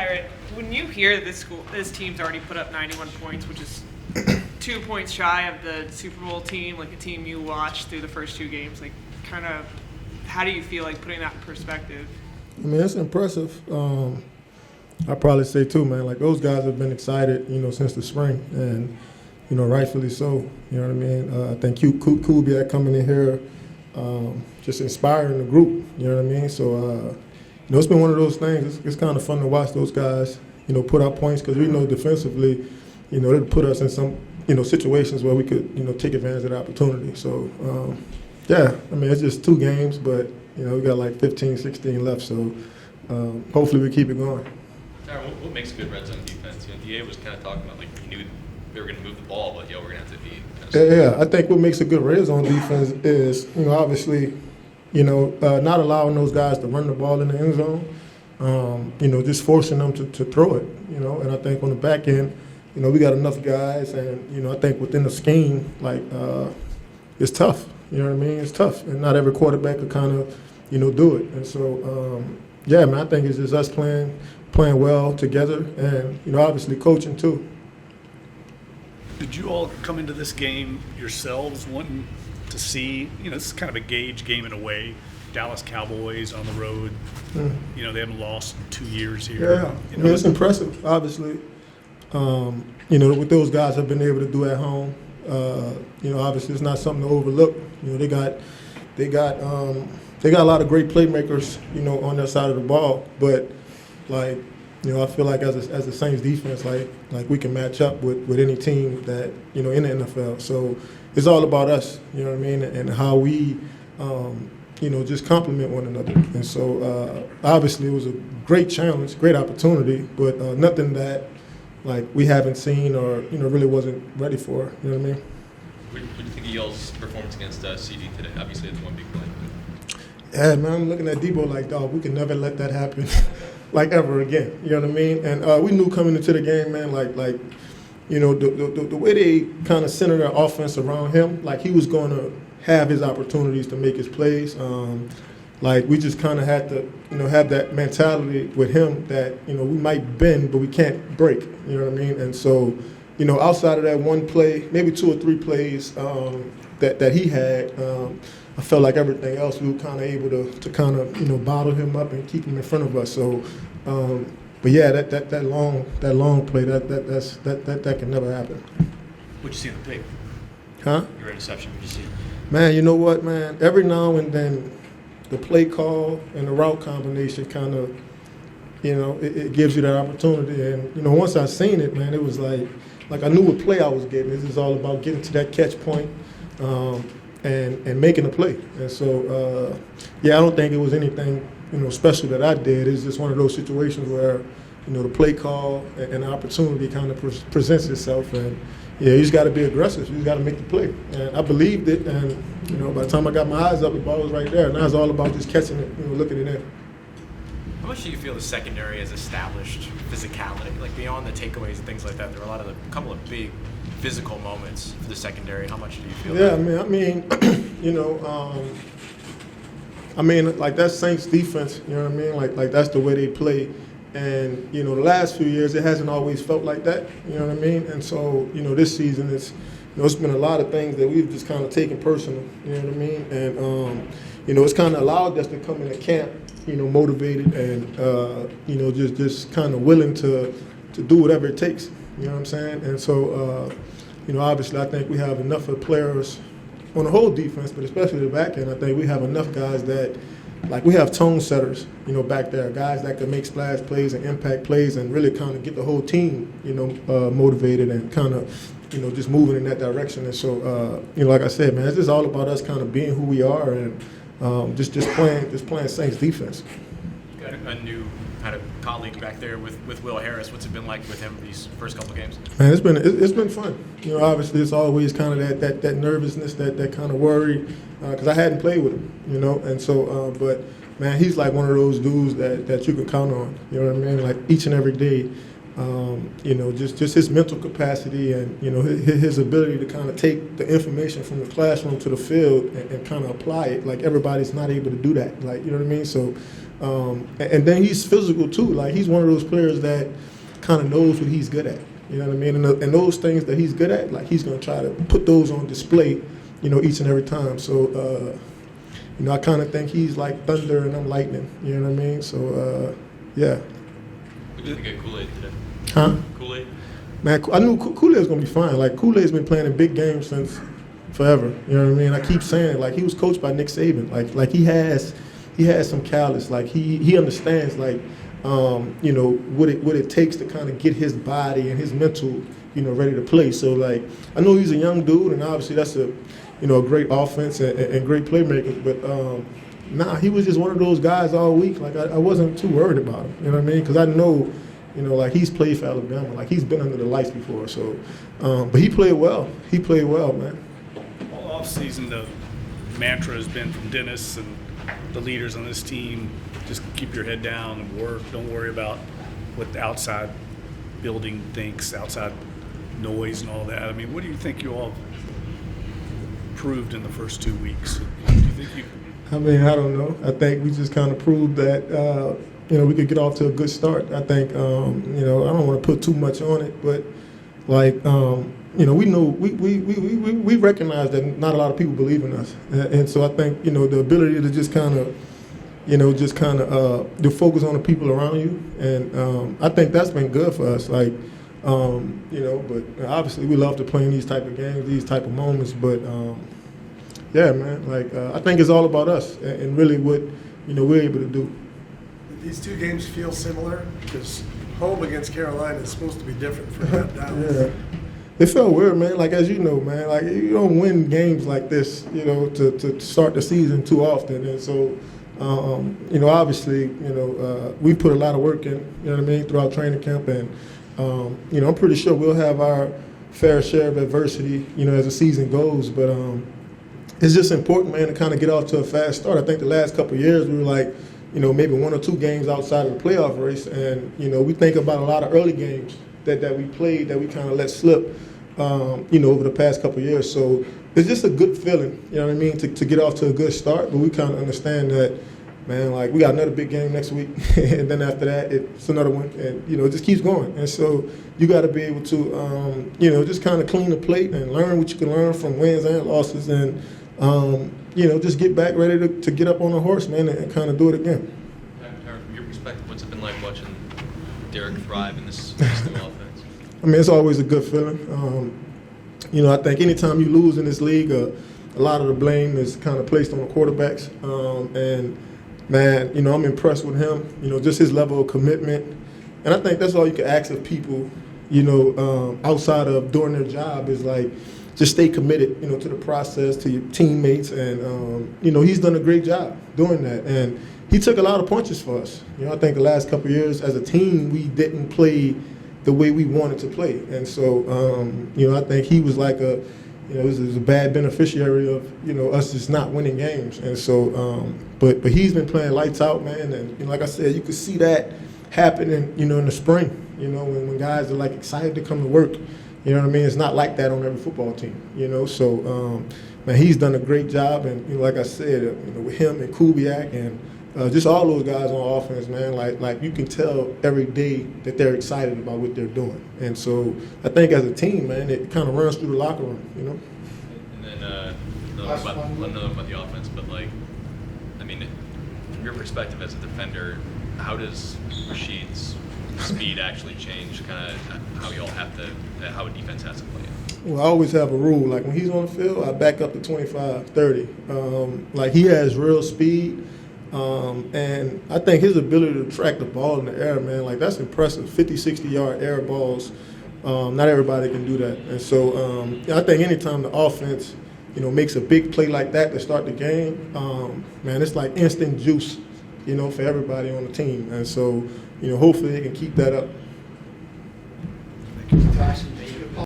Tyrann, when you hear this team's already put up 91 points, which is 2 points shy of the Super Bowl team, like a team you watched through the first 2 games, like kind of how do you feel like putting that in perspective? I mean, it's impressive. I'd probably say too, man, like those guys have been excited, since the spring, and, rightfully so. You know what I mean? I think Kubiak coming in here, just inspiring the group. You know what I mean? So, it's been one of those things. It's kind of fun to watch those guys, put up points because we know defensively, they put us in some, situations where we could, take advantage of the opportunity. So, yeah, I mean, it's just 2 games, but, we got like 15, 16 left. So, hopefully we keep it going. Tyrann, what makes a good red zone defense? DA was kind of talking about, like, he knew they were going to move the ball, but, we're going to have to be kind of Yeah, I think what makes a good red zone defense is, obviously, not allowing those guys to run the ball in the end zone, just forcing them to throw it, and I think on the back end, we got enough guys, and, I think within the scheme, like, it's tough, you know what I mean? It's tough, and not every quarterback could kind of, do it. And so, yeah, man, I think it's just us playing well together and, obviously coaching too. Did you all come into this game yourselves wanting to see, this is kind of a gauge game in a way, Dallas Cowboys on the road, they haven't lost in 2 years here. Yeah, I mean, it's impressive, obviously. What those guys have been able to do at home, obviously it's not something to overlook. They got a lot of great playmakers, on their side of the ball, but like, I feel like as a Saints defense, like we can match up with any team that, in the NFL. So it's all about us, you know what I mean, and how we, just complement one another. And so obviously it was a great challenge, great opportunity, but nothing that like we haven't seen or, really wasn't ready for, you know what I mean? What do you think of y'all's performance against CD today? Obviously it's one big play. Yeah, man, I'm looking at Deebo like, dog, we can never let that happen. Like ever again, you know what I mean? And we knew coming into the game, man, like the way they kind of centered their offense around him, like he was going to have his opportunities to make his plays. Like we just kind of had to, have that mentality with him that, we might bend, but we can't break, you know what I mean? And so, outside of that one play, maybe 2 or 3 plays that he had, I felt like everything else we were kind of able to kind of bottle him up and keep him in front of us. So, but yeah, that long play that can never happen. What'd you see in the tape? Huh? Your interception. What'd you see? Man, you know what, man? Every now and then, the play call and the route combination kind of, it gives you that opportunity. And once I seen it, man, it was like I knew what play I was getting. This is all about getting to that catch point. And making a play. And so, yeah, I don't think it was anything, special that I did. It's just one of those situations where, the play call and the opportunity kind of presents itself. And, yeah, you just got to be aggressive. You just got to make the play. And I believed it. And, by the time I got my eyes up, the ball was right there. Now it's all about just catching it, looking it in. How much do you feel the secondary has established physicality? Like beyond the takeaways and things like that, there were a couple of big physical moments for the secondary. How much do you feel? Yeah, that? I mean, like that's Saints defense. You know what I mean? Like that's the way they play. And the last few years it hasn't always felt like that. You know what I mean? And so this season it's been a lot of things that we've just kind of taken personal. You know what I mean? And it's kind of allowed us to come into camp, motivated and just kind of willing to do whatever it takes. You know what I'm saying? And so, obviously I think we have enough of players on the whole defense, but especially the back end. I think we have enough guys that, like we have tone setters, back there, guys that can make splash plays and impact plays and really kind of get the whole team, motivated and kind of, just moving in that direction. And so, like I said, man, it's just all about us kind of being who we are and just playing Saints defense. Got a new kind of colleague back there with Will Harris. What's it been like with him these first couple of games? Man, it's been fun. Obviously it's always kind of that nervousness, that kind of worry, because I hadn't played with him, and so, but man, he's like one of those dudes that you can count on. You know what I mean? Like each and every day, You know, just his mental capacity and, you know, his ability to kind of take the information from the classroom to the field and kind of apply it. Like, everybody's not able to do that. Like, you know what I mean? So, and then he's physical too. Like, he's one of those players that kind of knows what he's good at. You know what I mean? And those things that he's good at, like, he's going to try to put those on display, you know, each and every time. So, you know, I kind of think he's like thunder and I'm lightning. You know what I mean? So, yeah. What do you think of Kool-Aid today? Huh? Kool-Aid? Man, I knew Kool-Aid's going to be fine. Like, Kool-Aid's been playing in big games since forever. You know what I mean? I keep saying it. Like, he was coached by Nick Saban. Like he has some callous. Like, he understands, like, you know, what it takes to kind of get his body and his mental, you know, ready to play. So, like, I know he's a young dude, and obviously that's a great offense and great playmaking. But nah, he was just one of those guys all week. Like, I wasn't too worried about him. You know what I mean? Because I know, you know, like, he's played for Alabama. Like, he's been under the lights before. So, but he played well. He played well, man. All offseason, the mantra has been from Dennis and the leaders on this team, just keep your head down and work. Don't worry about what the outside building thinks, outside noise and all that. I mean, what do you think you all proved in the first 2 weeks? Do you think you... I mean, I don't know. I think we just kind of proved that, you know, we could get off to a good start. I think, you know, I don't want to put too much on it, but, like, you know, we recognize that not a lot of people believe in us. And so I think, you know, the ability to just kind of, you know, to focus on the people around you. And I think that's been good for us. Like, you know, but obviously we love to play in these type of games, these type of moments. But, yeah, man, like, I think it's all about us and really what, you know, we're able to do. These two games feel similar because home against Carolina is supposed to be different from that Dallas. Yeah. It felt weird, man. Like, as you know, man, like, you don't win games like this, you know, to start the season too often. And so, you know, obviously, you know, we put a lot of work in, you know what I mean, throughout training camp. And, you know, I'm pretty sure we'll have our fair share of adversity, you know, as the season goes. But it's just important, man, to kind of get off to a fast start. I think the last couple of years we were like, you know, maybe 1 or 2 games outside of the playoff race. And, you know, we think about a lot of early games that we played that we kind of let slip, you know, over the past couple of years. So it's just a good feeling, you know what I mean, to get off to a good start. But we kind of understand that, man, like, we got another big game next week. And then after that, it's another one. And, you know, it just keeps going. And so you got to be able to, you know, just kind of clean the plate and learn what you can learn from wins and losses. And, you know, just get back ready to get up on a horse, man, and kind of do it again. From your perspective, what's it been like watching Derek thrive in this new offense? I mean, it's always a good feeling. You know, I think anytime you lose in this league, a lot of the blame is kind of placed on the quarterbacks. And, man, you know, I'm impressed with him, you know, just his level of commitment. And I think that's all you can ask of people, you know, outside of doing their job is, like, just stay committed, you know, to the process, to your teammates. And, you know, he's done a great job doing that. And he took a lot of punches for us. You know, I think the last couple of years as a team, we didn't play the way we wanted to play. And so, you know, I think he was like you know, was a bad beneficiary of, you know, us just not winning games. And so, but he's been playing lights out, man. And, you know, like I said, you could see that happening, you know, in the spring, you know, when guys are, like, excited to come to work. You know what I mean? It's not like that on every football team, you know. So, man, he's done a great job. And, you know, like I said, you know, with him and Kubiak and just all those guys on offense, man, like you can tell every day that they're excited about what they're doing. And so I think as a team, man, it kind of runs through the locker room, you know. And then another about the offense, but, like, I mean, from your perspective as a defender, how does Rashid's speed actually change kind of how y'all have to, how a defense has to play it? Well, I always have a rule. Like, when he's on the field, I back up to 25, 30. Like, he has real speed. And I think his ability to track the ball in the air, man, like, that's impressive. 50, 60-yard air balls. Not everybody can do that. And so I think anytime the offense, you know, makes a big play like that to start the game, man, it's like instant juice, you know, for everybody on the team. And so, you know, hopefully they can keep that up. Tyson